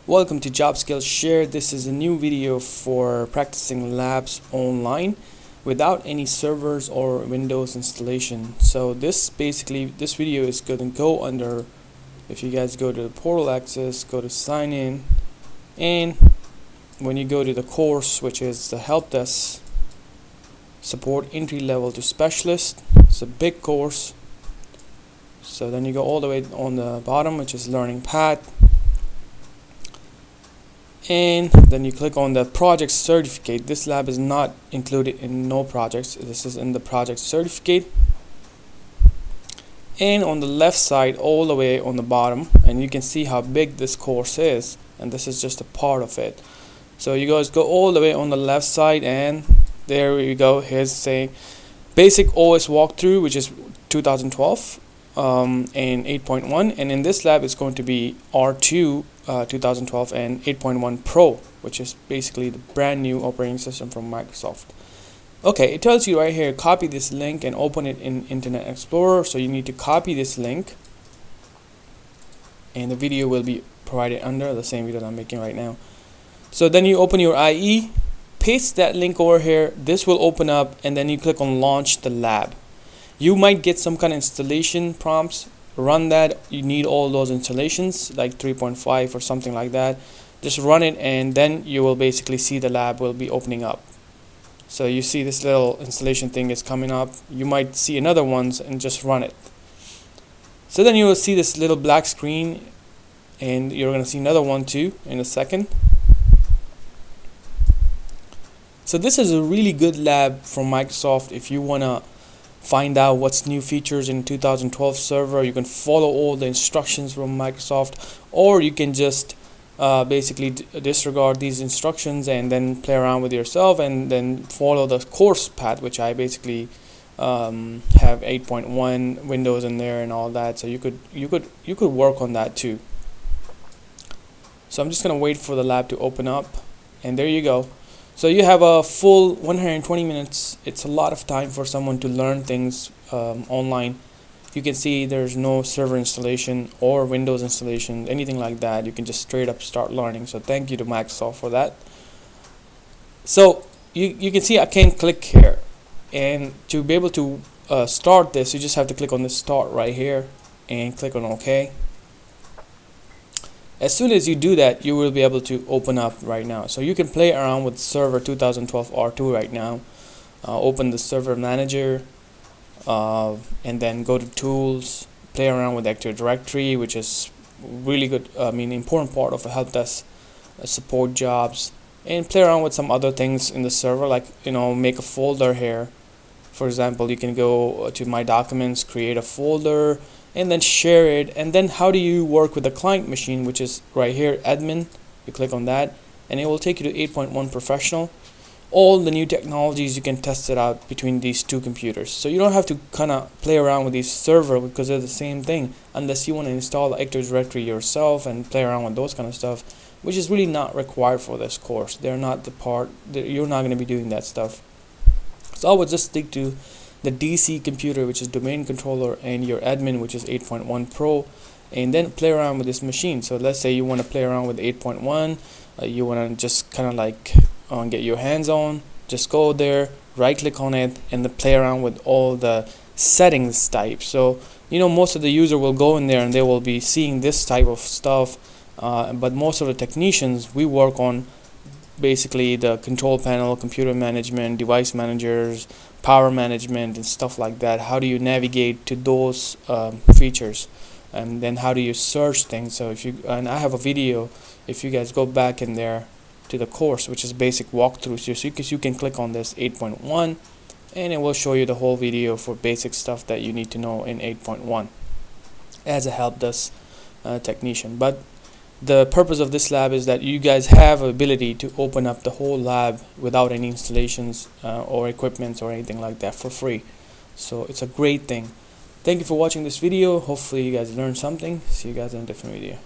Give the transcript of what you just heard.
Welcome to Job Skills Share. This is a new video for practicing labs online without any servers or Windows installation. So this video is going to go under, if you guys go to the portal access, go to sign in, and when you go to the course, which is the help desk support entry level to specialist, it's a big course. So then you go all the way on the bottom, which is learning path, and then you click on the project certificate. This lab is not included in no projects, this is in the project certificate. And on the left side, all the way on the bottom, and you can see how big this course is, and this is just a part of it. So you guys go all the way on the left side, and there we go. Here's saying basic OS walkthrough, which is 2012 and 8.1, and in this lab it's going to be R2 2012 and 8.1 Pro, which is basically the brand new operating system from Microsoft. Okay, it tells you right here, copy this link and open it in Internet Explorer. So you need to copy this link, and the video will be provided under the same video that I'm making right now. So then you open your IE, paste that link over here, this will open up, and then you click on launch the lab. You might get some kind of installation prompts. Run that. You need all those installations like 3.5 or something like that. Just run it, and then you will basically see the lab will be opening up. So you see this little installation thing is coming up. You might see another ones, and just run it. So then you will see this little black screen, and you're going to see another one too in a second. So this is a really good lab from Microsoft. If you want to find out what's new features in 2012 server, you can follow all the instructions from Microsoft, or you can just basically disregard these instructions and then play around with yourself and then follow the course path, which I basically have 8.1 Windows in there and all that. So you could work on that too. So I'm just gonna wait for the lab to open up, and there you go. So you have a full 120 minutes. It's a lot of time for someone to learn things online. You can see there's no server installation or Windows installation, anything like that. You can just straight up start learning. So thank you to Microsoft for that. So you can see I can click here, and to be able to start this, you just have to click on the start right here and click on OK. As soon as you do that, you will be able to open up right now. So you can play around with server 2012 R2 right now. Open the server manager, and then go to tools, play around with Active Directory, which is really good, important part of a help desk support jobs, and play around with some other things in the server, like make a folder here. For example, you can go to my documents, create a folder, and then share it. And then how do you work with the client machine, which is right here, admin. You click on that, and it will take you to 8.1 professional. All the new technologies, you can test it out between these two computers. So you don't have to kind of play around with these server, because they're the same thing, unless you want to install the Active Directory yourself and play around with those kind of stuff, which is really not required for this course. They're not the part that you're not going to be doing that stuff. So I would just stick to the DC computer, which is domain controller, and your admin, which is 8.1 Pro, and then play around with this machine. So let's say you want to play around with 8.1, you want to just kind of like get your hands on, just go there, right click on it, and then play around with all the settings type. So most of the user will go in there and they will be seeing this type of stuff, but most of the technicians, we work on basically the control panel, computer management, device managers, power management, and stuff like that. How do you navigate to those features, and then how do you search things? So and I have a video, if you guys go back in there to the course, which is basic walkthrough, so you can click on this 8.1, and it will show you the whole video for basic stuff that you need to know in 8.1 as a help desk technician. But the purpose of this lab is that you guys have the ability to open up the whole lab without any installations or equipment or anything like that for free. So it's a great thing. Thank you for watching this video. Hopefully you guys learned something. See you guys in a different video.